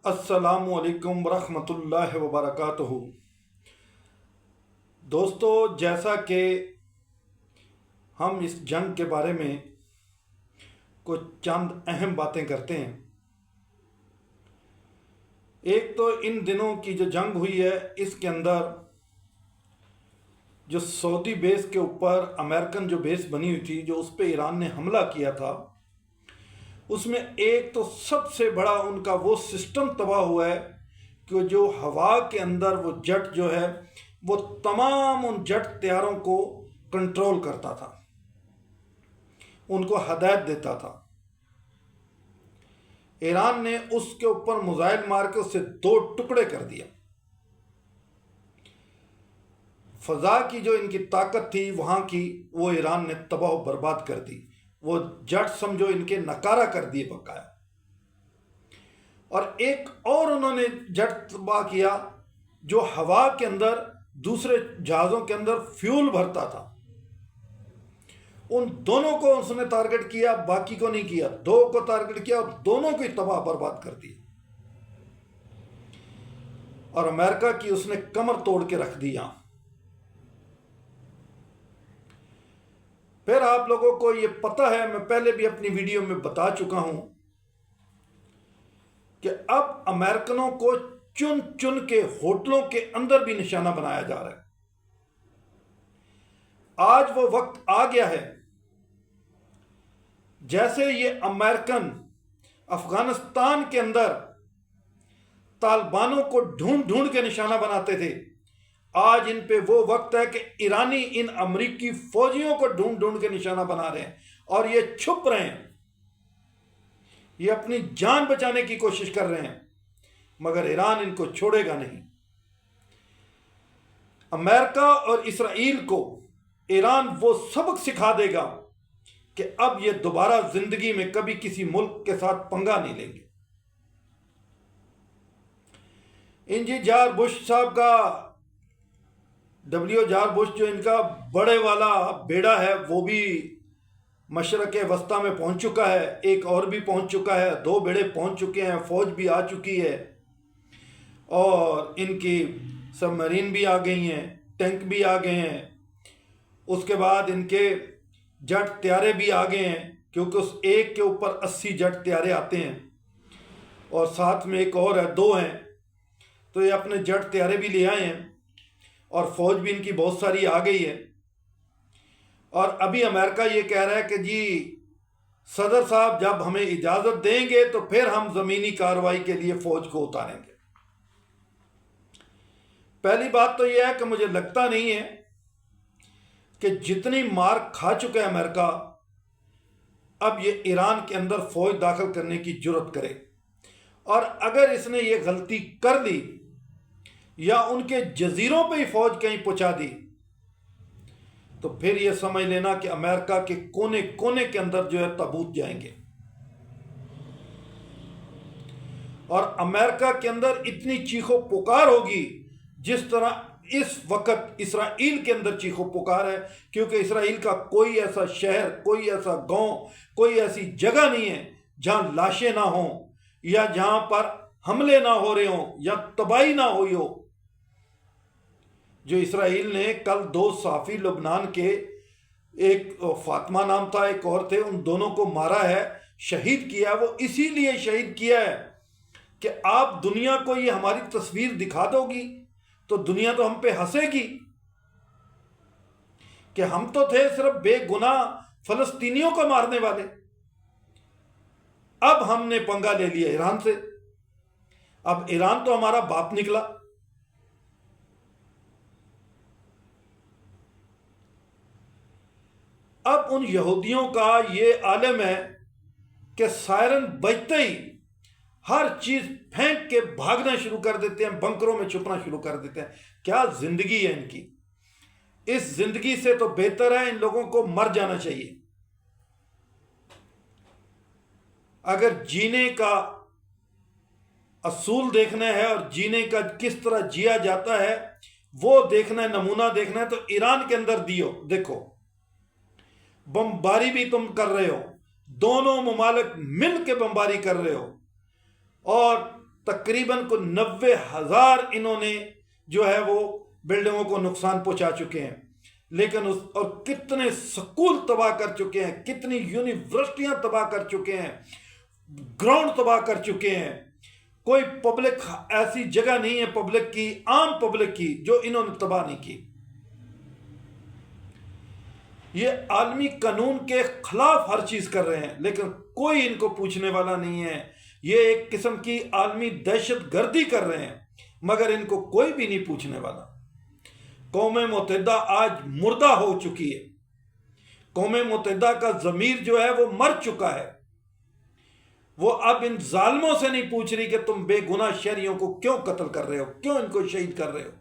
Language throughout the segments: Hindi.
अस्सलामु अलैकुम वरहमतुल्लाहि वबरकातुहू। दोस्तों, जैसा कि हम इस जंग के बारे में कुछ चंद अहम बातें करते हैं। एक तो इन दिनों की जो जंग हुई है, इसके अंदर जो सऊदी बेस के ऊपर अमेरिकन जो बेस बनी हुई थी, जो उस पर ईरान ने हमला किया था, उसमें एक तो सबसे बड़ा उनका वो सिस्टम तबाह हुआ है कि जो हवा के अंदर वो जेट जो है वो तमाम उन जेट तैयारों को कंट्रोल करता था, उनको हदायत देता था। ईरान ने उसके ऊपर मिसाइल मार के उसे दो टुकड़े कर दिया। फजा की जो इनकी ताकत थी वहां की, वो ईरान ने तबाह बर्बाद कर दी। वो जट समझो इनके नकारा कर दिए बकाया। और एक और उन्होंने जट तबाह किया जो हवा के अंदर दूसरे जहाज़ों के अंदर फ्यूल भरता था। उन दोनों को उसने टारगेट किया, बाकी को नहीं किया। दो को टारगेट किया और दोनों को तबाह बर्बाद कर दिया। और अमेरिका की उसने कमर तोड़ के रख दी यहां। फिर आप लोगों को ये पता है, मैं पहले भी अपनी वीडियो में बता चुका हूं कि अब अमेरिकनों को चुन चुन के होटलों के अंदर भी निशाना बनाया जा रहा है। आज वो वक्त आ गया है, जैसे ये अमेरिकन अफगानिस्तान के अंदर तालिबानों को ढूंढ ढूंढ के निशाना बनाते थे, आज इन पे वो वक्त है कि ईरानी इन अमरीकी फौजियों को ढूंढ ढूंढ के निशाना बना रहे हैं। और ये छुप रहे हैं, ये अपनी जान बचाने की कोशिश कर रहे हैं, मगर ईरान इनको छोड़ेगा नहीं। अमेरिका और इसराइल को ईरान वो सबक सिखा देगा कि अब ये दोबारा जिंदगी में कभी किसी मुल्क के साथ पंगा नहीं लेंगे। इंजी जॉर्ज बुश साहब का, जॉर्ज बुश जो इनका बड़े वाला बेड़ा है, वो भी मशरक़ वस्ता में पहुंच चुका है। एक और भी पहुंच चुका है, दो बेड़े पहुंच चुके हैं, फौज भी आ चुकी है और इनकी सबमरीन भी आ गई हैं, टैंक भी आ गए हैं। उसके बाद इनके जेट तैयारे भी आ गए हैं, क्योंकि उस एक के ऊपर 80 जेट तैयारे आते हैं और साथ में एक और है, दो हैं। तो ये अपने जेट तैयारे भी ले आए हैं और फौज भी इनकी बहुत सारी आ गई है। और अभी अमेरिका ये कह रहा है कि जी सदर साहब जब हमें इजाज़त देंगे तो फिर हम ज़मीनी कार्रवाई के लिए फौज को उतारेंगे। पहली बात तो यह है कि मुझे लगता नहीं है कि जितनी मार खा चुका है अमेरिका, अब ये ईरान के अंदर फौज दाखिल करने की जुर्रत करे। और अगर इसने ये गलती कर दी या उनके जजीरों पे ही फौज कहीं पहुंचा दी, तो फिर ये समझ लेना कि अमेरिका के कोने कोने के अंदर जो है ताबूत जाएंगे। और अमेरिका के अंदर इतनी चीखो पुकार होगी जिस तरह इस वक्त इसराइल के अंदर चीखो पुकार है, क्योंकि इसराइल का कोई ऐसा शहर, कोई ऐसा गांव, कोई ऐसी जगह नहीं है जहां लाशें ना हों या जहां पर हमले ना हो रहे हों या तबाही ना हुई हो। जो इसराइल ने कल दो सहाफ़ी लुबनान के, एक फातिमा नाम था, एक और थे, उन दोनों को मारा है, शहीद किया। वो इसीलिए शहीद किया है कि आप दुनिया को ये हमारी तस्वीर दिखा दोगी तो दुनिया तो हम पे हंसेगी कि हम तो थे सिर्फ बेगुनाह फलस्तीनियों को मारने वाले, अब हमने पंगा ले लिया ईरान से। अब ईरान तो हमारा बाप निकला। अब उन यहूदियों का ये आलम है कि सायरन बजते ही हर चीज फेंक के भागना शुरू कर देते हैं, बंकरों में छुपना शुरू कर देते हैं। क्या जिंदगी है इनकी! इस जिंदगी से तो बेहतर है इन लोगों को मर जाना चाहिए। अगर जीने का असूल देखना है और जीने का किस तरह जिया जाता है वो देखना है, नमूना देखना है, तो ईरान के अंदर देखो, बमबारी भी तुम कर रहे हो, दोनों ममालिक मिल के बमबारी कर रहे हो और तकरीबन को 90,000 इन्होंने जो है वो बिल्डिंगों को नुकसान पहुंचा चुके हैं। लेकिन और कितने स्कूल तबाह कर चुके हैं, कितनी यूनिवर्सिटियां तबाह कर चुके हैं, ग्राउंड तबाह कर चुके हैं। कोई पब्लिक ऐसी जगह नहीं है पब्लिक की, आम पब्लिक की, जो इन्होंने तबाह नहीं की। ये आलमी कानून के खिलाफ हर चीज कर रहे हैं, लेकिन कोई इनको पूछने वाला नहीं है। ये एक किस्म की आलमी दहशत गर्दी कर रहे हैं, मगर इनको कोई भी नहीं पूछने वाला। कौम मुत्तहिदा आज मुर्दा हो चुकी है। कौम मुत्तहिदा का ज़मीर जो है वो मर चुका है। वो अब इन जालिमों से नहीं पूछ रही कि तुम बेगुनाह शहरियों को क्यों कत्ल कर रहे हो, क्यों इनको शहीद कर रहे हो,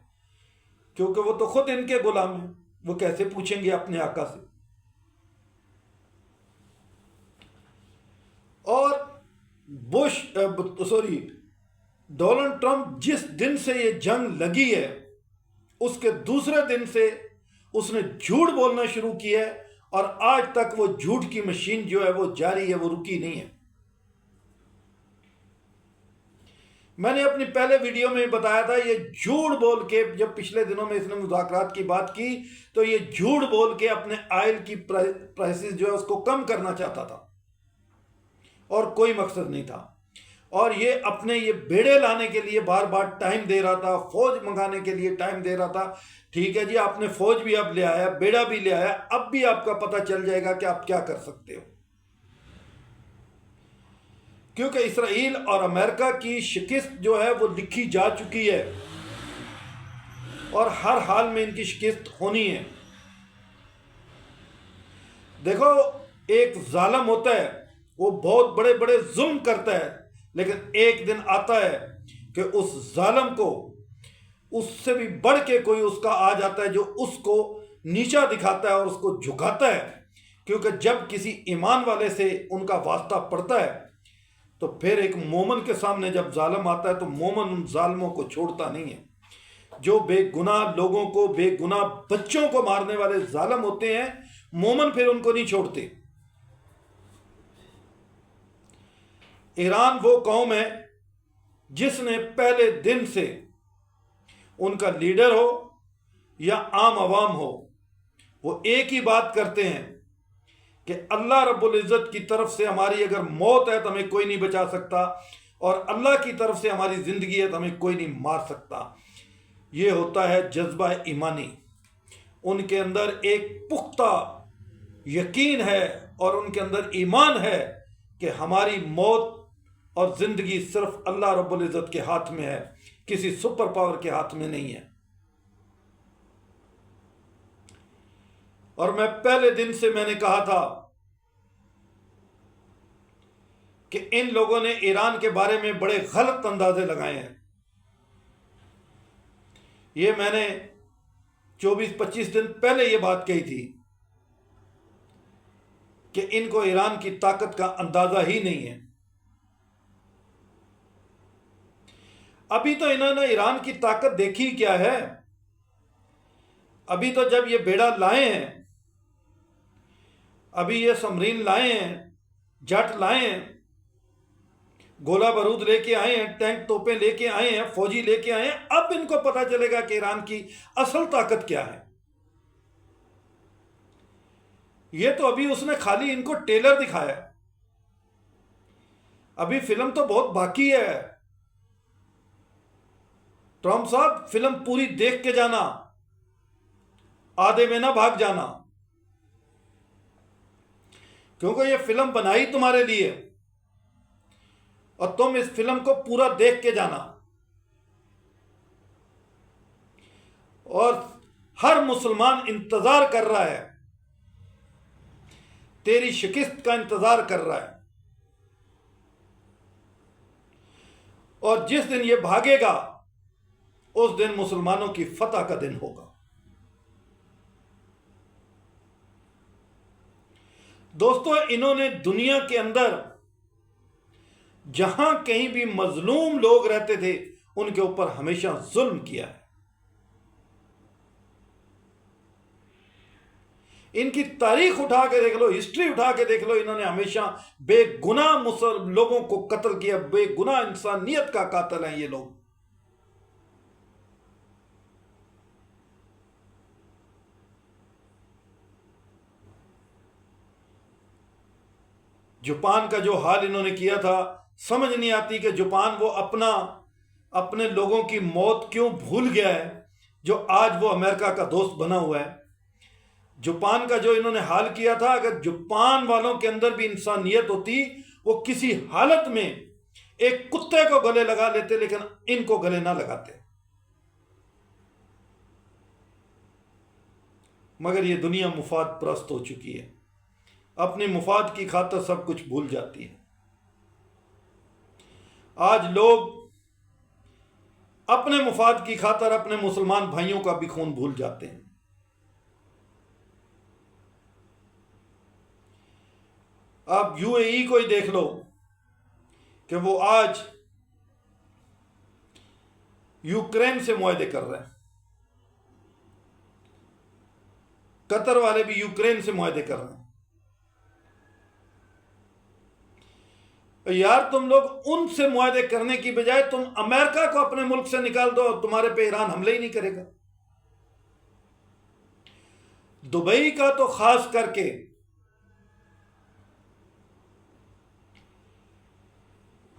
क्योंकि वो तो खुद इनके गुलाम हैं। वो कैसे पूछेंगे अपने आका से। और डोनाल्ड ट्रंप जिस दिन से ये जंग लगी है, उसके दूसरे दिन से उसने झूठ बोलना शुरू किया है, और आज तक वो झूठ की मशीन जो है वो जारी है, वो रुकी नहीं है। मैंने अपनी पहले वीडियो में बताया था, ये झूठ बोल के, जब पिछले दिनों में इसने मुज़ाकरात की बात की, तो ये झूठ बोल के अपने ऑयल की प्राइसेस जो है उसको कम करना चाहता था, और कोई मकसद नहीं था। और ये अपने ये बेड़े लाने के लिए बार बार टाइम दे रहा था, फौज मंगाने के लिए टाइम दे रहा था। ठीक है जी, आपने फौज भी अब ले आया, बेड़ा भी ले आया, अब भी आपका पता चल जाएगा कि आप क्या कर सकते हो। क्योंकि इसराइल और अमेरिका की शिकस्त जो है वो लिखी जा चुकी है, और हर हाल में इनकी शिकस्त होनी है। देखो, एक जालिम होता है, वो बहुत बड़े बड़े जुल्म करता है, लेकिन एक दिन आता है कि उस जालिम को उससे भी बढ़ के कोई उसका आ जाता है, जो उसको नीचा दिखाता है और उसको झुकाता है। क्योंकि जब किसी ईमान वाले से उनका वास्ता पड़ता है, तो फिर एक मोमन के सामने जब जालिम आता है, तो मोमन उन जालिमों को छोड़ता नहीं है। जो बेगुनाह लोगों को, बेगुनाह बच्चों को मारने वाले जालिम होते हैं, मोमन फिर उनको नहीं छोड़ते। ईरान वो कौम है जिसने पहले दिन से, उनका लीडर हो या आम आवाम हो, वो एक ही बात करते हैं कि अल्लाह रब्बुल इज़्ज़त की तरफ से हमारी अगर मौत है तो हमें कोई नहीं बचा सकता, और अल्लाह की तरफ से हमारी ज़िंदगी है तो हमें कोई नहीं मार सकता। ये होता है जज्बा ईमानी। उनके अंदर एक पुख्ता यकीन है और उनके अंदर ईमान है कि हमारी मौत और ज़िंदगी सिर्फ अल्लाह रब्बुल इज़्ज़त के हाथ में है, किसी सुपर पावर के हाथ में नहीं है। और मैं पहले दिन से मैंने कहा था कि इन लोगों ने ईरान के बारे में बड़े गलत अंदाजे लगाए हैं। ये मैंने 24-25 दिन पहले ये बात कही थी कि इनको ईरान की ताकत का अंदाजा ही नहीं है। अभी तो इन्होंने ईरान की ताकत देखी क्या है। अभी तो जब ये बेड़ा लाए हैं, अभी ये समरीन लाए हैं, जट लाए हैं, गोला बारूद लेके आए हैं, टैंक तोपें लेके आए हैं, फौजी लेके आए हैं, अब इनको पता चलेगा कि ईरान की असल ताकत क्या है। ये तो अभी उसने खाली इनको टेलर दिखाया, अभी फिल्म तो बहुत बाकी है। ट्रम्प साहब, फिल्म पूरी देख के जाना, आधे में ना भाग जाना, क्योंकि ये फिल्म बनाई तुम्हारे लिए और तुम इस फिल्म को पूरा देख के जाना। और हर मुसलमान इंतजार कर रहा है, तेरी शिकस्त का इंतजार कर रहा है। और जिस दिन ये भागेगा, उस दिन मुसलमानों की फतह का दिन होगा। दोस्तों, इन्होंने दुनिया के अंदर जहां कहीं भी मजलूम लोग रहते थे, उनके ऊपर हमेशा जुल्म किया है। इनकी तारीख उठा के देख लो, हिस्ट्री उठा के देख लो, इन्होंने हमेशा बेगुनाह मुसलमान लोगों को कत्ल किया। बेगुनाह इंसानियत का कातिल हैं ये लोग। जापान का जो हाल इन्होंने किया था, समझ नहीं आती कि जापान वो अपने लोगों की मौत क्यों भूल गया है, जो आज वो अमेरिका का दोस्त बना हुआ है। जापान का जो इन्होंने हाल किया था, अगर जापान वालों के अंदर भी इंसानियत होती, वो किसी हालत में एक कुत्ते को गले लगा लेते, लेकिन इनको गले ना लगाते। मगर ये दुनिया मुफाद परस्त हो चुकी है, अपने मुफाद की खातिर सब कुछ भूल जाती है। आज लोग अपने मुफाद की खातिर अपने मुसलमान भाइयों का भी खून भूल जाते हैं। आप यूएई को ही देख लो कि वो आज यूक्रेन से मुआहदे कर रहे हैं, कतर वाले भी यूक्रेन से मुआहदे कर रहे हैं। यार तुम लोग उनसे मुआहदे करने की बजाय तुम अमेरिका को अपने मुल्क से निकाल दो, तुम्हारे पे ईरान हमले ही नहीं करेगा। दुबई का तो खास करके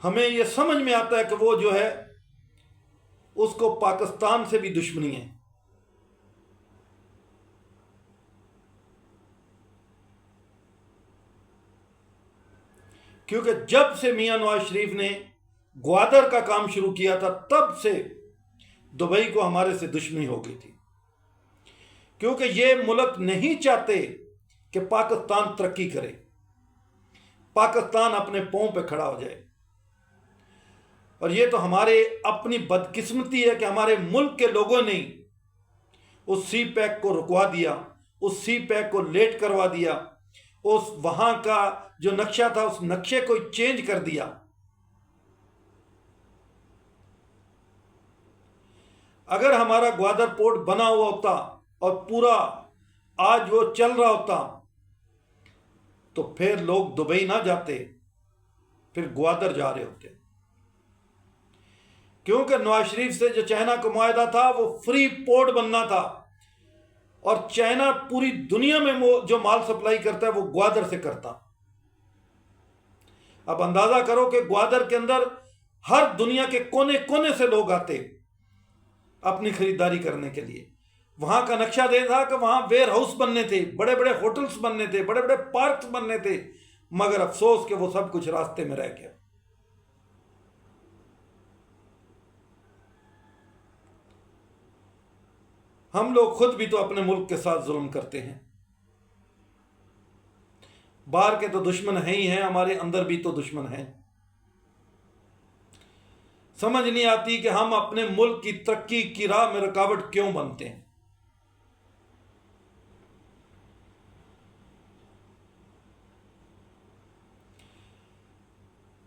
हमें यह समझ में आता है कि वो जो है उसको पाकिस्तान से भी दुश्मनी है। क्योंकि जब से मियां नवाज शरीफ ने ग्वादर का काम शुरू किया था, तब से दुबई को हमारे से दुश्मनी हो गई थी। क्योंकि ये मुल्क नहीं चाहते कि पाकिस्तान तरक्की करे, पाकिस्तान अपने पांव पे खड़ा हो जाए। और ये तो हमारे अपनी बदकिस्मती है कि हमारे मुल्क के लोगों ने उस सी पैक को रुकवा दिया, उस सी पैक को लेट करवा दिया, उस वहां का जो नक्शा था उस नक्शे को चेंज कर दिया। अगर हमारा ग्वादर पोर्ट बना हुआ होता और पूरा आज वो चल रहा होता, तो फिर लोग दुबई ना जाते, फिर ग्वादर जा रहे होते। क्योंकि नवाज शरीफ से जो चाइना का मुआहदा था वो फ्री पोर्ट बनना था, और चाइना पूरी दुनिया में वो जो माल सप्लाई करता है वो ग्वादर से करता। अब अंदाजा करो कि ग्वादर के अंदर हर दुनिया के कोने कोने से लोग आते अपनी खरीदारी करने के लिए। वहां का नक्शा दे था कि वहां वेयर हाउस बनने थे, बड़े बड़े होटल्स बनने थे, बड़े बड़े पार्क्स बनने थे, मगर अफसोस कि वो सब कुछ रास्ते में रह गया। हम लोग खुद भी तो अपने मुल्क के साथ जुल्म करते हैं। बाहर के तो दुश्मन हैं ही हैं, हमारे अंदर भी तो दुश्मन हैं। समझ नहीं आती कि हम अपने मुल्क की तरक्की की राह में रुकावट क्यों बनते हैं।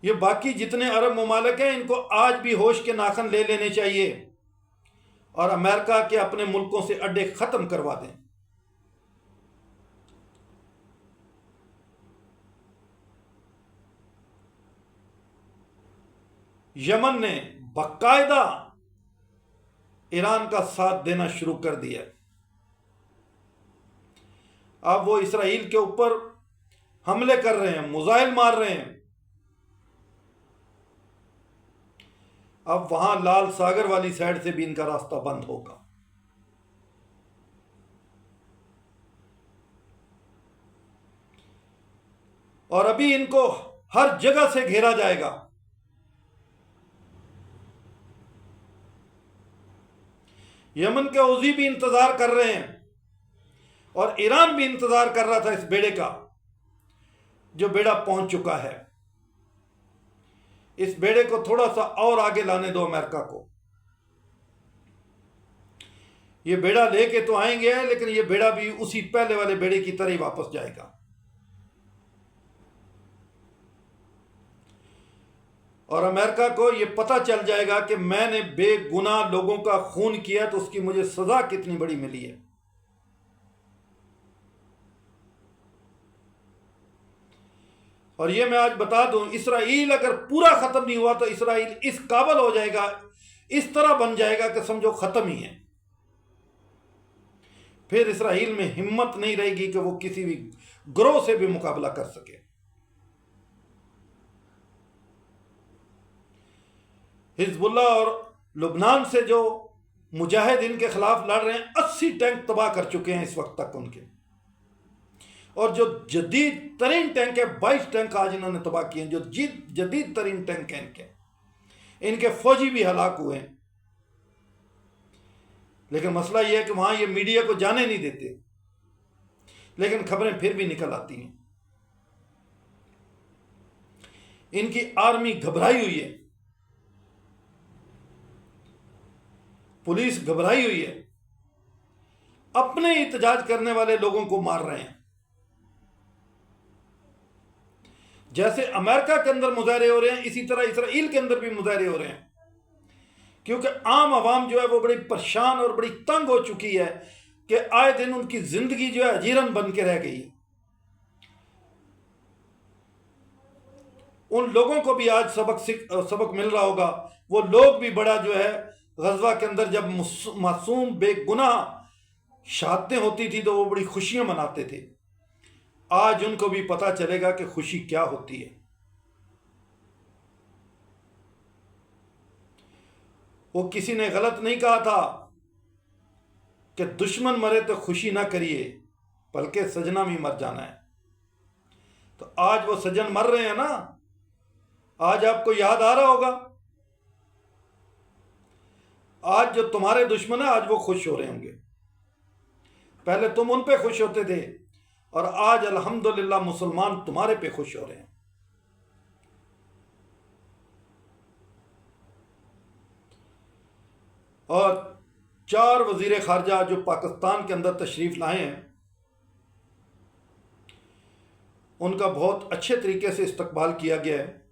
ये बाकी जितने अरब ममालिक हैं, इनको आज भी होश के नाखन ले लेने चाहिए और अमेरिका के अपने मुल्कों से अड्डे खत्म करवा दें। यमन ने बाकायदा ईरान का साथ देना शुरू कर दिया। अब वो इसराइल के ऊपर हमले कर रहे हैं, मिसाइल मार रहे हैं। अब वहां लाल सागर वाली साइड से भी इनका रास्ता बंद होगा। और अभी इनको हर जगह से घेरा जाएगा। यमन के हौजी भी इंतजार कर रहे हैं और ईरान भी इंतजार कर रहा था इस बेड़े का, जो बेड़ा पहुंच चुका है। इस बेड़े को थोड़ा सा और आगे लाने दो अमेरिका को। ये बेड़ा लेके तो आएंगे, लेकिन ये बेड़ा भी उसी पहले वाले बेड़े की तरह ही वापस जाएगा। और अमेरिका को ये पता चल जाएगा कि मैंने बेगुनाह लोगों का खून किया तो उसकी मुझे सजा कितनी बड़ी मिली है। और ये मैं आज बता दूं, इसराइल अगर पूरा खत्म नहीं हुआ तो इसराइल इस काबिल हो जाएगा, इस तरह बन जाएगा कि समझो खत्म ही है। फिर इसराइल में हिम्मत नहीं रहेगी कि वो किसी भी ग्रोह से भी मुकाबला कर सके। हिजबुल्लाह और लुबनान से जो मुजाहिदीन के खिलाफ लड़ रहे हैं, 80 टैंक तबाह कर चुके हैं इस वक्त तक उनके। और जो जदीद तरीन टैंक है, 22 टैंक आज इन्होंने तबाह किए हैं, जो जदीद तरीन टैंक हैं इनके फौजी भी हलाक हुए हैं। लेकिन मसला यह है कि वहां ये मीडिया को जाने नहीं देते, लेकिन खबरें फिर भी निकल आती हैं। इनकी आर्मी घबराई हुई है, पुलिस घबराई हुई है, अपने एहतजाज करने वाले लोगों को मार रहे हैं। जैसे अमेरिका के अंदर मुजाहरे हो रहे हैं, इसी तरह इसराइल के अंदर भी मुजाहरे हो रहे हैं, क्योंकि आम आवाम जो है वो बड़ी परेशान और बड़ी तंग हो चुकी है कि आए दिन उनकी जिंदगी जो है अजीरन बन के रह गई है। उन लोगों को भी आज सबक मिल रहा होगा। वो लोग भी बड़ा जो है, गज़वा के अंदर जब मासूम बेगुनाह शहादतें होती थी तो वो बड़ी खुशियां मनाते थे। आज उनको भी पता चलेगा कि खुशी क्या होती है। वो किसी ने गलत नहीं कहा था कि दुश्मन मरे तो खुशी ना करिए, बल्कि सजना भी मर जाना है। तो आज वो सजन मर रहे हैं ना, आज आपको याद आ रहा होगा। आज जो तुम्हारे दुश्मन है, आज वो खुश हो रहे होंगे। पहले तुम उन पे खुश होते थे और आज अल्हम्दुलिल्लाह मुसलमान तुम्हारे पे खुश हो रहे हैं। और 4 वजीर खारजा जो पाकिस्तान के अंदर तशरीफ लाए हैं, उनका बहुत अच्छे तरीके से इस्तकबाल किया गया है।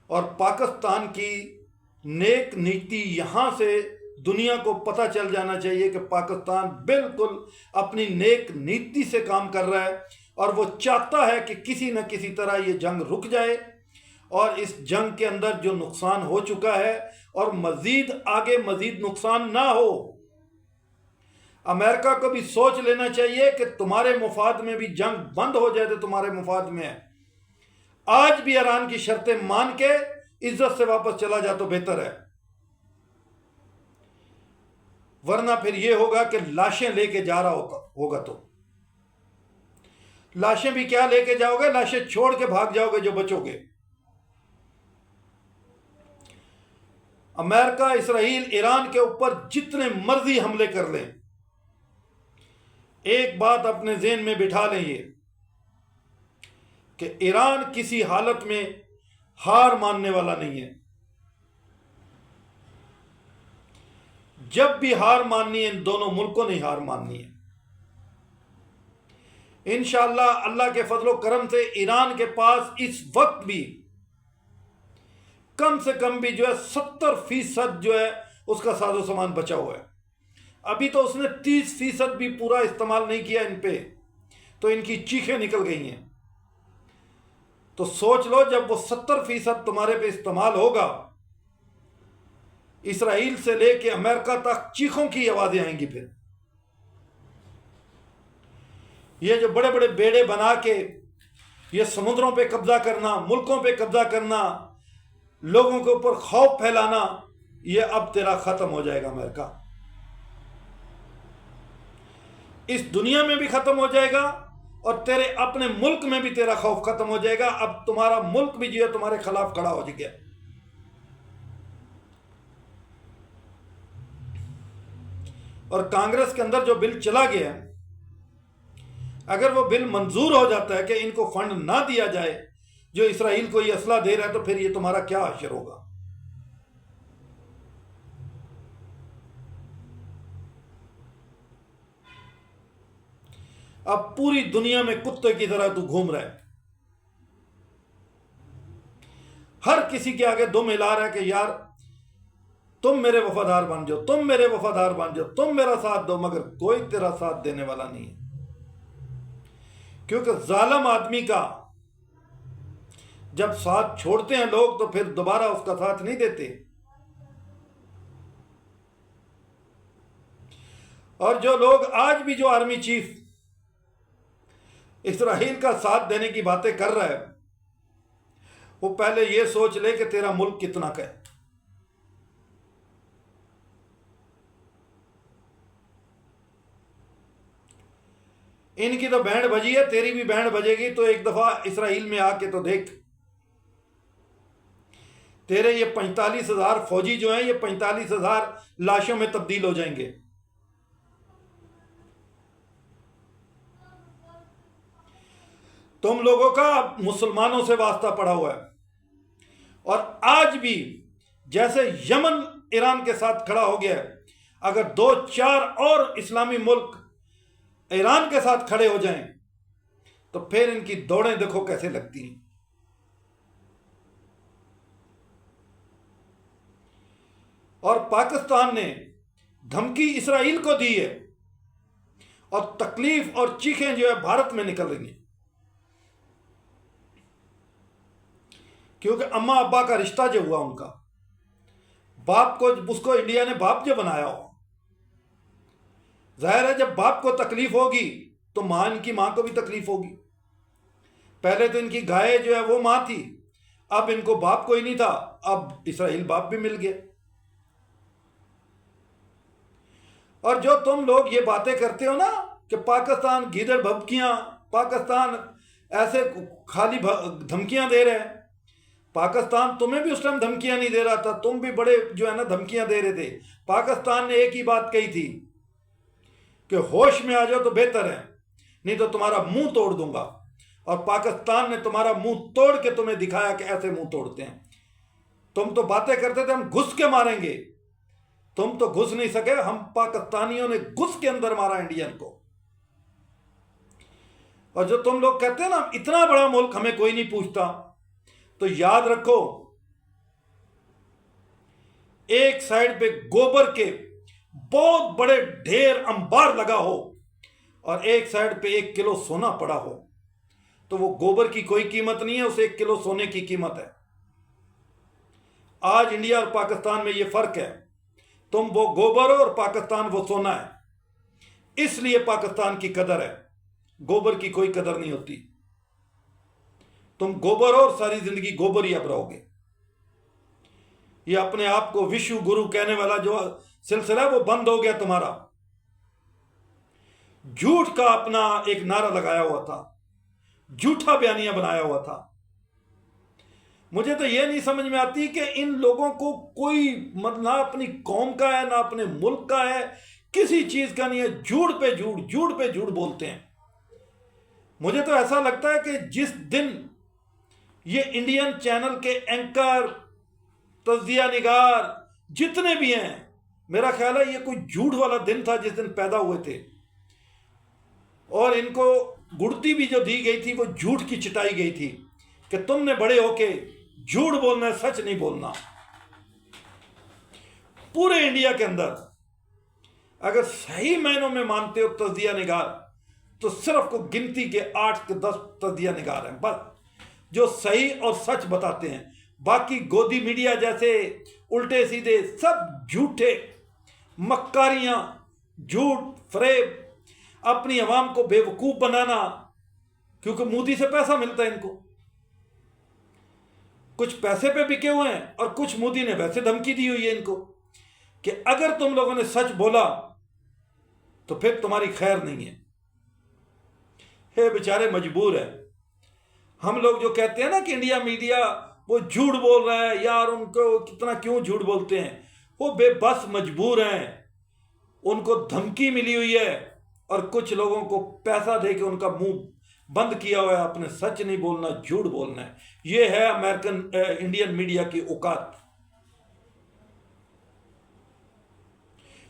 और पाकिस्तान की नेक नीति यहाँ से दुनिया को पता चल जाना चाहिए कि पाकिस्तान बिल्कुल अपनी नेक नीति से काम कर रहा है और वो चाहता है कि किसी न किसी तरह ये जंग रुक जाए और इस जंग के अंदर जो नुकसान हो चुका है और मजीद आगे मजीद नुकसान ना हो। अमेरिका को भी सोच लेना चाहिए कि तुम्हारे मुफाद में भी जंग बंद हो जाए तो तुम्हारे मुफाद में है। आज भी ईरान की शर्तें मान के इज्जत से वापस चला जा तो बेहतर है, वरना फिर यह होगा कि लाशें लेके जा रहा होगा तो लाशें भी क्या लेके जाओगे, लाशें छोड़ के भाग जाओगे जो बचोगे। अमेरिका, इसराइल, ईरान के ऊपर जितने मर्जी हमले कर लें, एक बात अपने ज़हन में बिठा लें ये कि ईरान किसी हालत में हार मानने वाला नहीं है। जब भी हार माननी है, इन दोनों मुल्कों ने हार माननी है। इंशाअल्लाह अल्लाह के फजलो करम से ईरान के पास इस वक्त भी कम से कम भी जो है 70% जो है उसका साजो सामान बचा हुआ है। अभी तो उसने 30% भी पूरा इस्तेमाल नहीं किया इन पे, तो इनकी चीखें निकल गई हैं। तो सोच लो, जब वो 70% तुम्हारे पे इस्तेमाल होगा, इसराइल से लेके अमेरिका तक चीखों की आवाजें आएंगी। फिर ये जो बड़े बड़े बेड़े बना के ये समुद्रों पे कब्जा करना, मुल्कों पे कब्जा करना, लोगों के ऊपर खौफ फैलाना, ये अब तेरा खत्म हो जाएगा। अमेरिका इस दुनिया में भी खत्म हो जाएगा और तेरे अपने मुल्क में भी तेरा खौफ खत्म हो जाएगा। अब तुम्हारा मुल्क भी जो है तुम्हारे खिलाफ खड़ा हो गया। और कांग्रेस के अंदर जो बिल चला गया, अगर वो बिल मंजूर हो जाता है कि इनको फंड ना दिया जाए जो इसराइल को ये असला दे रहा है, तो फिर ये तुम्हारा क्या असर होगा। अब पूरी दुनिया में कुत्ते की तरह तू घूम रहा है, हर किसी के आगे दुम हिला रहा है कि यार तुम मेरे वफादार बन जाओ, तुम मेरे वफादार बन जाओ, तुम मेरा साथ दो, मगर कोई तेरा साथ देने वाला नहीं है। क्योंकि जालिम आदमी का जब साथ छोड़ते हैं लोग तो फिर दोबारा उसका साथ नहीं देते। और जो लोग आज भी जो आर्मी चीफ इस्राइल का साथ देने की बातें कर रहा है, वो पहले ये सोच ले कि तेरा मुल्क कितना का है। इनकी तो बैंड बजी है, तेरी भी बैंड बजेगी। तो एक दफा इस्राइल में आके तो देख, तेरे ये 45,000 फौजी जो हैं, ये 45,000 लाशों में तब्दील हो जाएंगे। तुम लोगों का मुसलमानों से वास्ता पड़ा हुआ है। और आज भी जैसे यमन ईरान के साथ खड़ा हो गया है, अगर 2-4 और इस्लामी मुल्क ईरान के साथ खड़े हो जाएं तो फिर इनकी दौड़ें देखो कैसे लगती हैं। और पाकिस्तान ने धमकी इस्राइल को दी है और तकलीफ और चीखें जो है भारत में निकल रही हैं, क्योंकि अम्मा अब्बा का रिश्ता जो हुआ, उनका बाप को, उसको इंडिया ने बाप जो बनाया हो, जाहिर है जब बाप को तकलीफ होगी तो मां, इनकी मां को भी तकलीफ होगी। पहले तो इनकी गाय जो है वो मां थी, अब इनको बाप कोई नहीं था, अब इस्राइल बाप भी मिल गया। और जो तुम लोग ये बातें करते हो ना कि पाकिस्तान गीदड़ भभकियां, पाकिस्तान ऐसे खाली धमकियां दे रहे हैं, पाकिस्तान तुम्हें भी उस टाइम धमकियां नहीं दे रहा था, तुम भी बड़े जो है ना धमकियां दे रहे थे। पाकिस्तान ने एक ही बात कही थी कि होश में आ जाओ तो बेहतर है, नहीं तो तुम्हारा मुंह तोड़ दूंगा। और पाकिस्तान ने तुम्हारा मुंह तोड़ के तुम्हें दिखाया कि ऐसे मुंह तोड़ते हैं। तुम तो बातें करते थे हम घुस के मारेंगे, तुम तो घुस नहीं सके, हम पाकिस्तानियों ने घुस के अंदर मारा इंडियन को। और जो तुम लोग कहते हैं ना इतना बड़ा मुल्क हमें कोई नहीं पूछता, तो याद रखो एक साइड पे गोबर के बहुत बड़े ढेर अंबार लगा हो और एक साइड पे 1 किलो सोना पड़ा हो, तो वो गोबर की कोई कीमत नहीं है, उसे 1 किलो सोने की कीमत है। आज इंडिया और पाकिस्तान में ये फर्क है, तुम वो गोबर हो और पाकिस्तान वो सोना है। इसलिए पाकिस्तान की कदर है, गोबर की कोई कदर नहीं होती। तुम गोबर हो और सारी जिंदगी गोबर ही अब रहोगे। ये अपने आप को विश्व गुरु कहने वाला जो सिलसिला है वो बंद हो गया तुम्हारा। झूठ का अपना एक नारा लगाया हुआ था, झूठा बयानिया बनाया हुआ था। मुझे तो यह नहीं समझ में आती कि इन लोगों को कोई मतलब ना अपनी कौम का है ना अपने मुल्क का है, किसी चीज का नहीं है। झूठ पे झूठ, झूठ पे झूठ बोलते हैं। मुझे तो ऐसा लगता है कि जिस दिन ये इंडियन चैनल के एंकर, तज्जिया निगार जितने भी हैं, मेरा ख्याल है ये कोई झूठ वाला दिन था जिस दिन पैदा हुए थे। और इनको गुड़ती भी जो दी गई थी वो झूठ की चिटाई गई थी कि तुमने बड़े होके झूठ बोलना है, सच नहीं बोलना। पूरे इंडिया के अंदर अगर सही मायनों में मानते हो तज्जिया निगार, तो सिर्फ को गिनती के 8 के 10 तज्जिया निगार हैं बस, जो सही और सच बताते हैं। बाकी गोदी मीडिया जैसे उल्टे सीधे सब झूठे, मक्कारियां, झूठ, फरेब, अपनी आवाम को बेवकूफ बनाना, क्योंकि मोदी से पैसा मिलता है इनको। कुछ पैसे पे बिके हुए हैं और कुछ मोदी ने वैसे धमकी दी हुई है इनको कि अगर तुम लोगों ने सच बोला तो फिर तुम्हारी खैर नहीं है। हे बेचारे मजबूर है। हम लोग जो कहते हैं ना कि इंडिया मीडिया वो झूठ बोल रहा है, यार उनको कितना क्यों झूठ बोलते हैं, वो बेबस मजबूर हैं। उनको धमकी मिली हुई है और कुछ लोगों को पैसा दे के उनका मुंह बंद किया हुआ है, अपने सच नहीं बोलना, झूठ बोलना है। ये है अमेरिकन इंडियन मीडिया की औकात।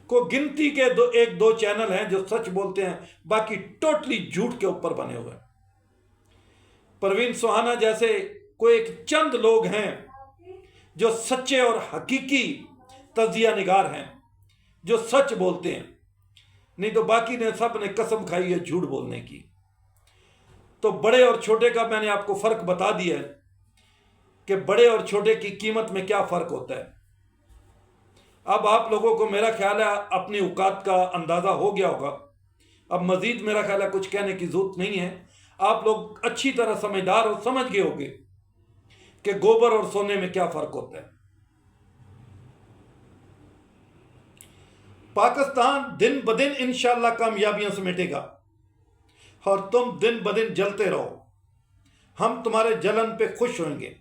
को गिनती के 1-2 चैनल हैं जो सच बोलते हैं, बाकी टोटली झूठ के ऊपर बने हुए हैं। परवीन सुहाना जैसे कोई एक चंद लोग हैं जो सच्चे और हकीकी तज्जिया निगार हैं, जो सच बोलते हैं, नहीं तो बाकी ने सब ने कसम खाई है झूठ बोलने की। तो बड़े और छोटे का मैंने आपको फर्क बता दिया है कि बड़े और छोटे की कीमत में क्या फ़र्क होता है। अब आप लोगों को मेरा ख्याल है अपनी औकात का अंदाज़ा हो गया होगा। अब मज़ीद मेरा ख्याल है कुछ कहने की ज़रूरत नहीं है। आप लोग अच्छी तरह समझदार और समझ गए होंगे कि गोबर और सोने में क्या फ़र्क होता है। पाकिस्तान दिन ब दिन इंशाअल्लाह कामयाबियां समेटेगा और तुम दिन ब दिन जलते रहो। हम तुम्हारे जलन पे खुश होंगे।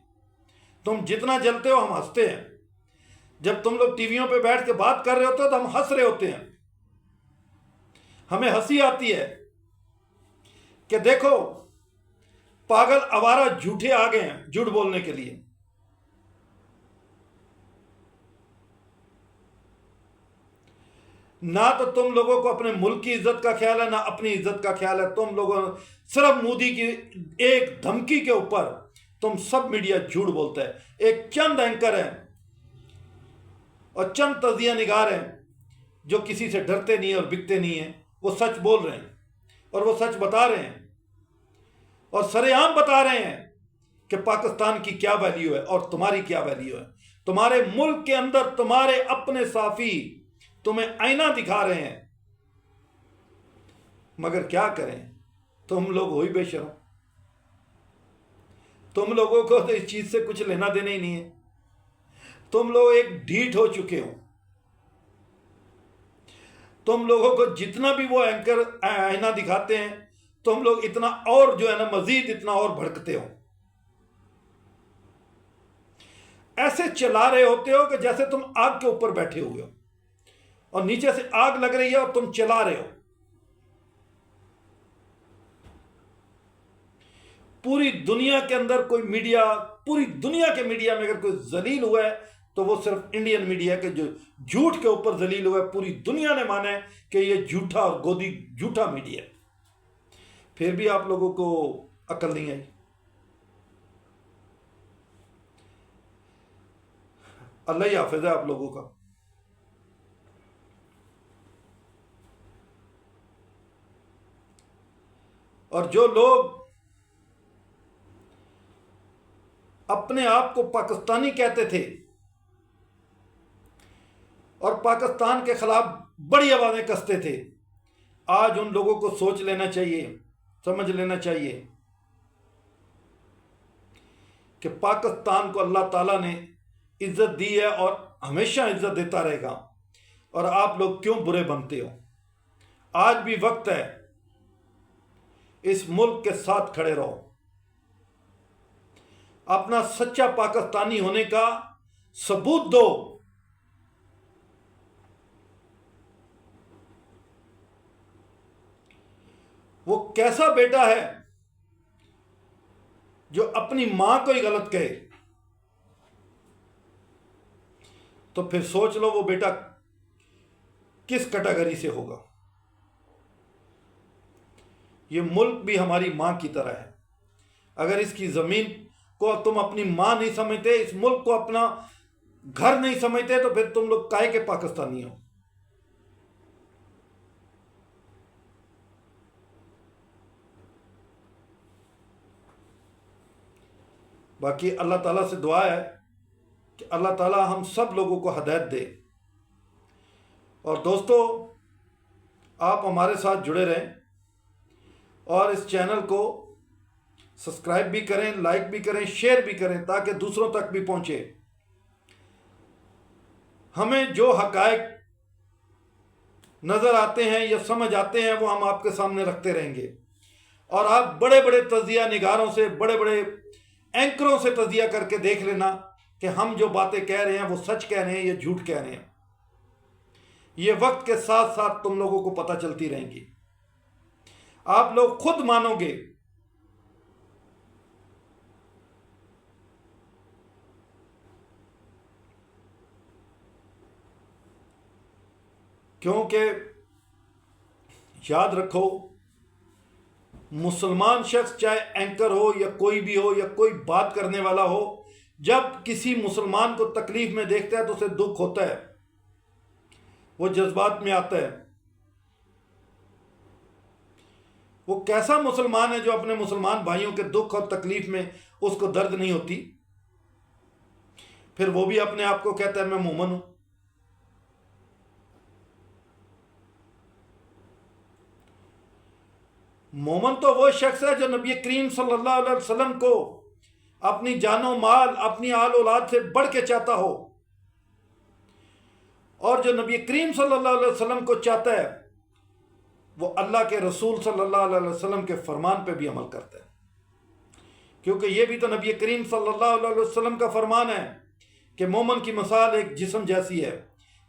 तुम जितना जलते हो हम हंसते हैं। जब तुम लोग टीवियों पे बैठ के बात कर रहे होते हो तो हम हंस रहे होते हैं। हमें हंसी आती है कि देखो पागल आवारा झूठे आ गए हैं झूठ बोलने के लिए। ना तो तुम लोगों को अपने मुल्क की इज्जत का ख्याल है ना अपनी इज्जत का ख्याल है। तुम लोगों सिर्फ मोदी की एक धमकी के ऊपर तुम सब मीडिया झूठ बोलता है। एक चंद एंकर हैं और चंद तजिया निगार हैं जो किसी से डरते नहीं है और बिकते नहीं है। वो सच बोल रहे हैं और वो सच बता रहे हैं और सरेआम बता रहे हैं कि पाकिस्तान की क्या वैल्यू है और तुम्हारी क्या वैल्यू है। तुम्हारे मुल्क के अंदर तुम्हारे अपने साफी तुम्हें आईना दिखा रहे हैं, मगर क्या करें, तुम लोग हो ही बेशर्म। तुम लोगों को तो इस चीज से कुछ लेना देना ही नहीं है। तुम लोग एक ढीठ हो चुके हो। तुम लोगों को जितना भी वो एंकर आईना दिखाते हैं तुम लोग इतना और जो है ना मजीद इतना और भड़कते हो। ऐसे चला रहे होते हो कि जैसे तुम आग के ऊपर बैठे हुए हो और नीचे से आग लग रही है और तुम चला रहे हो। पूरी दुनिया के अंदर कोई मीडिया, पूरी दुनिया के मीडिया में अगर कोई जलील हुआ है तो वो सिर्फ इंडियन मीडिया के जो झूठ के ऊपर जलील हुआ है। पूरी दुनिया ने माना है कि ये झूठा और गोदी झूठा मीडिया है। फिर भी आप लोगों को अकल नहीं आई। अल्लाह ही हाफिज है आप लोगों का। और जो लोग अपने आप को पाकिस्तानी कहते थे और पाकिस्तान के खिलाफ बड़ी आवाजें कसते थे, आज उन लोगों को सोच लेना चाहिए, समझ लेना चाहिए कि पाकिस्तान को अल्लाह ताला ने इज्जत दी है और हमेशा इज्जत देता रहेगा। और आप लोग क्यों बुरे बनते हो? आज भी वक्त है, इस मुल्क के साथ खड़े रहो। अपना सच्चा पाकिस्तानी होने का सबूत दो। वो कैसा बेटा है जो अपनी मां को ही गलत कहे? तो फिर सोच लो वो बेटा किस कैटेगरी से होगा। ये मुल्क भी हमारी मां की तरह है। अगर इसकी जमीन को तुम अपनी मां नहीं समझते, इस मुल्क को अपना घर नहीं समझते, तो फिर तुम लोग काहे के पाकिस्तानी हो? बाकी अल्लाह ताला से दुआ है कि अल्लाह ताला हम सब लोगों को हिदायत दे। और दोस्तों, आप हमारे साथ जुड़े रहें और इस चैनल को सब्सक्राइब भी करें, लाइक भी करें, शेयर भी करें, ताकि दूसरों तक भी पहुंचे। हमें जो हकायक नज़र आते हैं या समझ आते हैं वो हम आपके सामने रखते रहेंगे। और आप बड़े बड़े तजिया निगारों से, बड़े बड़े एंकरों से तजिया करके देख लेना कि हम जो बातें कह रहे हैं वो सच कह रहे हैं या झूठ कह रहे हैं। ये वक्त के साथ साथ तुम लोगों को पता चलती रहेंगी। आप लोग खुद मानोगे क्योंकि याद रखो, मुसलमान शख्स चाहे एंकर हो या कोई भी हो या कोई बात करने वाला हो, जब किसी मुसलमान को तकलीफ में देखता है तो उसे दुख होता है, वो जज्बात में आता है। वो कैसा मुसलमान है जो अपने मुसलमान भाइयों के दुख और तकलीफ में उसको दर्द नहीं होती? फिर वो भी अपने आप को कहता है मैं मोमन हूं। मोमन तो वो शख्स है जो नबी करीम सल्लल्लाहु अलैहि वसल्लम को अपनी जानो माल, अपनी आल औलाद से बढ़ के चाहता हो, और जो नबी करीम सल्लल्लाहु अलैहि वसल्लम को चाहता है वो अल्लाह के रसूल सल्लल्लाहु अलैहि वसल्लम के फरमान पे भी अमल करता है। क्योंकि ये भी तो नबी करीम सल्लल्लाहु अलैहि वसल्लम का फरमान है कि मोमन की मिसाल एक जिस्म जैसी है,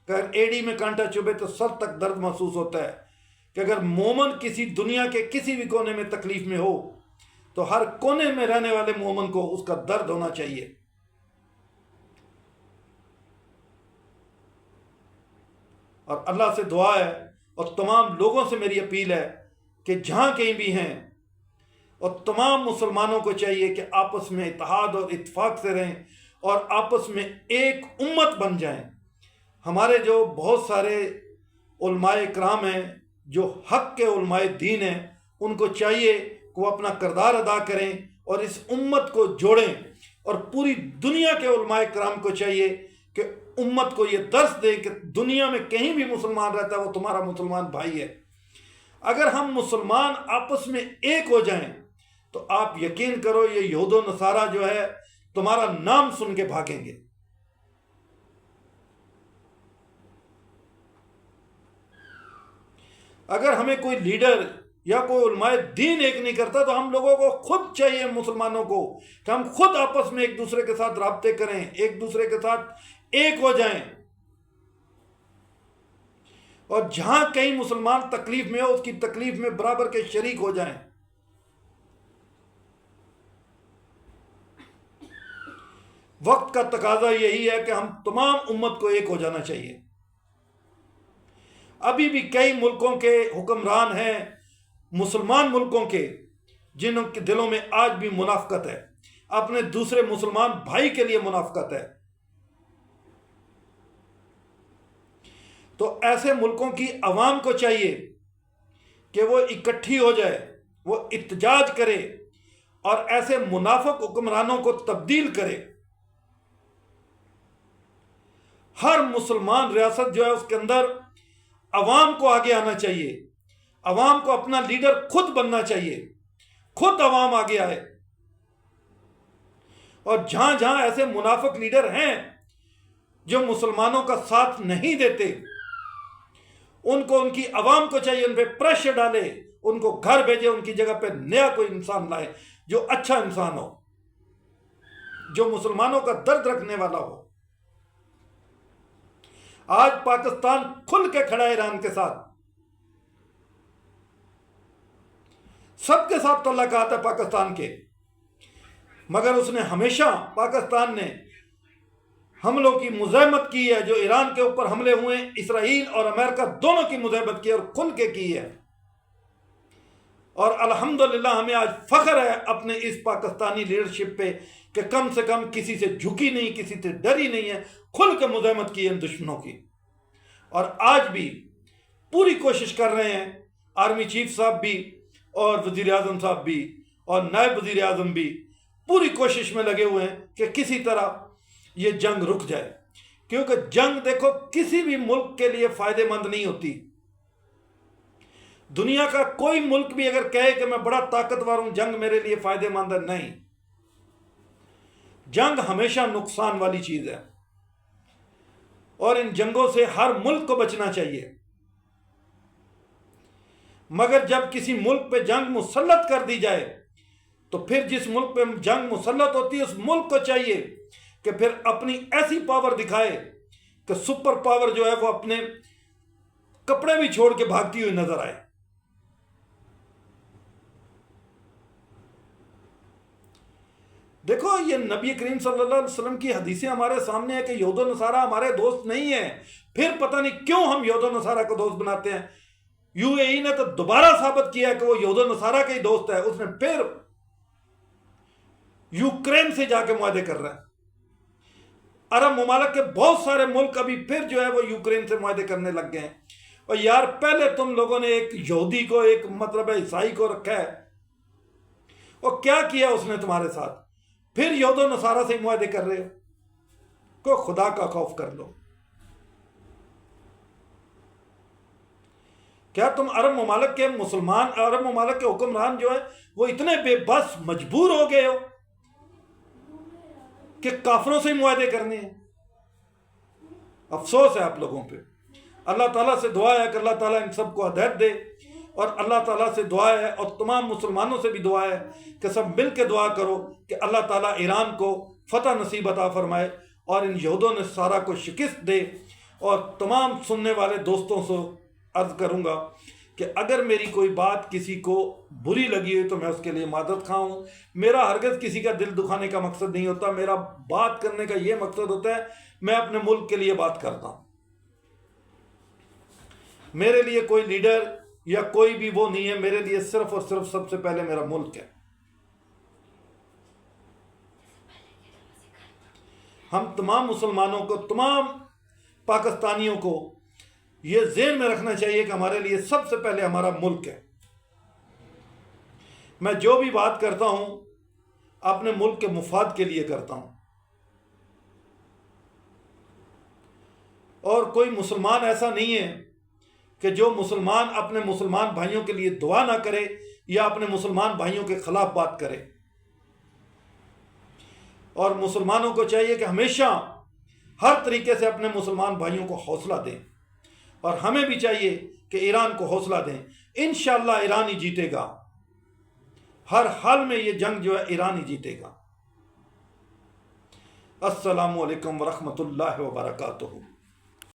अगर एड़ी में कांटा चुभे तो सर तक दर्द महसूस होता है, कि अगर मोमन किसी दुनिया के किसी भी कोने में तकलीफ में हो तो हर कोने में रहने वाले मोमन को उसका दर्द होना चाहिए। और अल्लाह से दुआ है और तमाम लोगों से मेरी अपील है कि जहां कहीं भी हैं, और तमाम मुसलमानों को चाहिए कि आपस में इत्तेहाद और इत्तेफाक से रहें और आपस में एक उम्मत बन जाएं। हमारे जो बहुत सारे उलमाए इकराम हैं, जो हक के उलमाए दीन हैं, उनको चाहिए कि वो अपना किरदार अदा करें और इस उम्मत को जोड़ें। और पूरी दुनिया के उलमाए इकराम को चाहिए कि उम्मत को ये दर्स दें कि दुनिया में कहीं भी मुसलमान रहता है वो तुम्हारा मुसलमान भाई है। अगर हम मुसलमान आपस में एक हो जाएं तो आप यकीन करो ये यहूदो नसारा जो है तुम्हारा नाम सुन के भागेंगे। अगर हमें कोई लीडर या कोई उलमाए दीन एक नहीं करता तो हम लोगों को खुद चाहिए, मुसलमानों को, कि हम खुद आपस में एक दूसरे के साथ राब्ते करें, एक दूसरे के साथ एक हो जाएं, और जहां कहीं मुसलमान तकलीफ में हो उसकी तकलीफ में बराबर के शरीक हो जाएं। वक्त का तकाजा यही है कि हम तमाम उम्मत को एक हो जाना चाहिए। अभी भी कई मुल्कों के हुक्मरान हैं, मुसलमान मुल्कों के, जिनों के दिलों में आज भी मुनाफकत है, अपने दूसरे मुसलमान भाई के लिए मुनाफकत है। तो ऐसे मुल्कों की अवाम को चाहिए कि वो इकट्ठी हो जाए, वो इत्तेजाज करे और ऐसे मुनाफिक हुक्मरानों को तब्दील करे। हर मुसलमान रियासत जो है उसके अंदर अवाम को आगे आना चाहिए, अवाम को अपना लीडर खुद बनना चाहिए, खुद अवाम आगे आए। और जहां जहां ऐसे मुनाफिक लीडर हैं जो मुसलमानों का साथ नहीं देते, उनको, उनकी अवाम को चाहिए उन पर प्रेशर डाले, उनको घर भेजे, उनकी जगह पे नया कोई इंसान लाए जो अच्छा इंसान हो, जो मुसलमानों का दर्द रखने वाला हो। आज पाकिस्तान खुल के खड़ा है ईरान के साथ, सबके साथ तल्लुकात है पाकिस्तान के, मगर उसने हमेशा, पाकिस्तान ने हमलों की मुज़ाहमत की है। जो ईरान के ऊपर हमले हुए, इसराइल और अमेरिका दोनों की मुज़ाहमत की और खुल के की है। और अल्हम्दुलिल्लाह हमें आज फख्र है अपने इस पाकिस्तानी लीडरशिप पे कि कम से कम किसी से झुकी नहीं, किसी से डरी नहीं है, खुल के मुज़ाहमत की है दुश्मनों की। और आज भी पूरी कोशिश कर रहे हैं, आर्मी चीफ साहब भी और वज़ीर आज़म साहब भी और नायब वज़ीर आज़म भी पूरी कोशिश में लगे हुए हैं कि किसी तरह ये जंग रुक जाए। क्योंकि जंग देखो किसी भी मुल्क के लिए फ़ायदेमंद नहीं होती। दुनिया का कोई मुल्क भी अगर कहे कि मैं बड़ा ताकतवर हूं, जंग मेरे लिए फ़ायदेमंद है, नहीं। जंग हमेशा नुकसान वाली चीज़ है और इन जंगों से हर मुल्क को बचना चाहिए। मगर जब किसी मुल्क पे जंग मुसल्लत कर दी जाए तो फिर जिस मुल्क पे जंग मुसल्लत होती है उस मुल्क को चाहिए कि फिर अपनी ऐसी पावर दिखाए कि सुपर पावर जो है वो अपने कपड़े भी छोड़ के भागती हुई नजर आए। देखो ये नबी करीम सल्लल्लाहु अलैहि वसल्लम की हदीसें हमारे सामने है कि यहूद और नसारा हमारे दोस्त नहीं है। फिर पता नहीं क्यों हम यहूद और नसारा को दोस्त बनाते हैं। यूएई ने तो दोबारा साबित किया कि वो यहूद और नसारा का ही दोस्त है। उसने फिर यूक्रेन से जाके मुआहदे कर रहा है। अरब ममालिक के बहुत सारे मुल्क अभी फिर जो है वो यूक्रेन से मुआहदे करने लग गए हैं। और यार पहले तुम लोगों ने एक यहूदी को, एक मतलब है ईसाई को रखा है, और क्या किया उसने तुम्हारे साथ? फिर यहूद और नसारा से मुआहदे कर रहे हो। को खुदा का खौफ कर लो। क्या तुम अरब ममालिक के मुसलमान, अरब ममालिक के हुक्मरान जो है वो इतने बेबस मजबूर हो गए हो कि काफिरों से ही मुआहदे करने हैं? अफसोस है आप लोगों पे। अल्लाह ताला से दुआ है कि अल्लाह ताला इन सबको हिदायत दे, और अल्लाह ताला से दुआ है और तमाम मुसलमानों से भी दुआ है कि सब मिल के दुआ करो कि अल्लाह ताला ईरान को फतह नसीब अता फरमाए और इन यहूदों ने सारा को शिकस्त दे। और तमाम सुनने वाले दोस्तों से अर्ज़ करूँगा कि अगर मेरी कोई बात किसी को बुरी लगी हुई तो मैं उसके लिए मादत खाऊँ। मेरा हरगिज़ किसी का दिल दुखाने का मकसद नहीं होता। मेरा बात करने का ये मकसद होता है मैं अपने मुल्क के लिए बात करता हूँ। मेरे लिए कोई लीडर या कोई भी वो नहीं है, मेरे लिए सिर्फ और सिर्फ सबसे पहले मेरा मुल्क है। हम तमाम मुसलमानों को, तमाम पाकिस्तानियों को ये ज़हन में रखना चाहिए कि हमारे लिए सबसे पहले हमारा मुल्क है। मैं जो भी बात करता हूं अपने मुल्क के मुफाद के लिए करता हूं, और कोई मुसलमान ऐसा नहीं है कि जो मुसलमान अपने मुसलमान भाइयों के लिए दुआ ना करे या अपने मुसलमान भाइयों के खिलाफ बात करे। और मुसलमानों को चाहिए कि हमेशा हर तरीके से अपने मुसलमान भाइयों को हौसला दें, और हमें भी चाहिए कि ईरान को हौसला दें। इंशाअल्लाह ईरान ही जीतेगा, हर हाल में ये जंग जो है ईरान ही जीतेगा। अस्सलामु अलैकुम वरहमतुल्लाहि वबरकातुहू।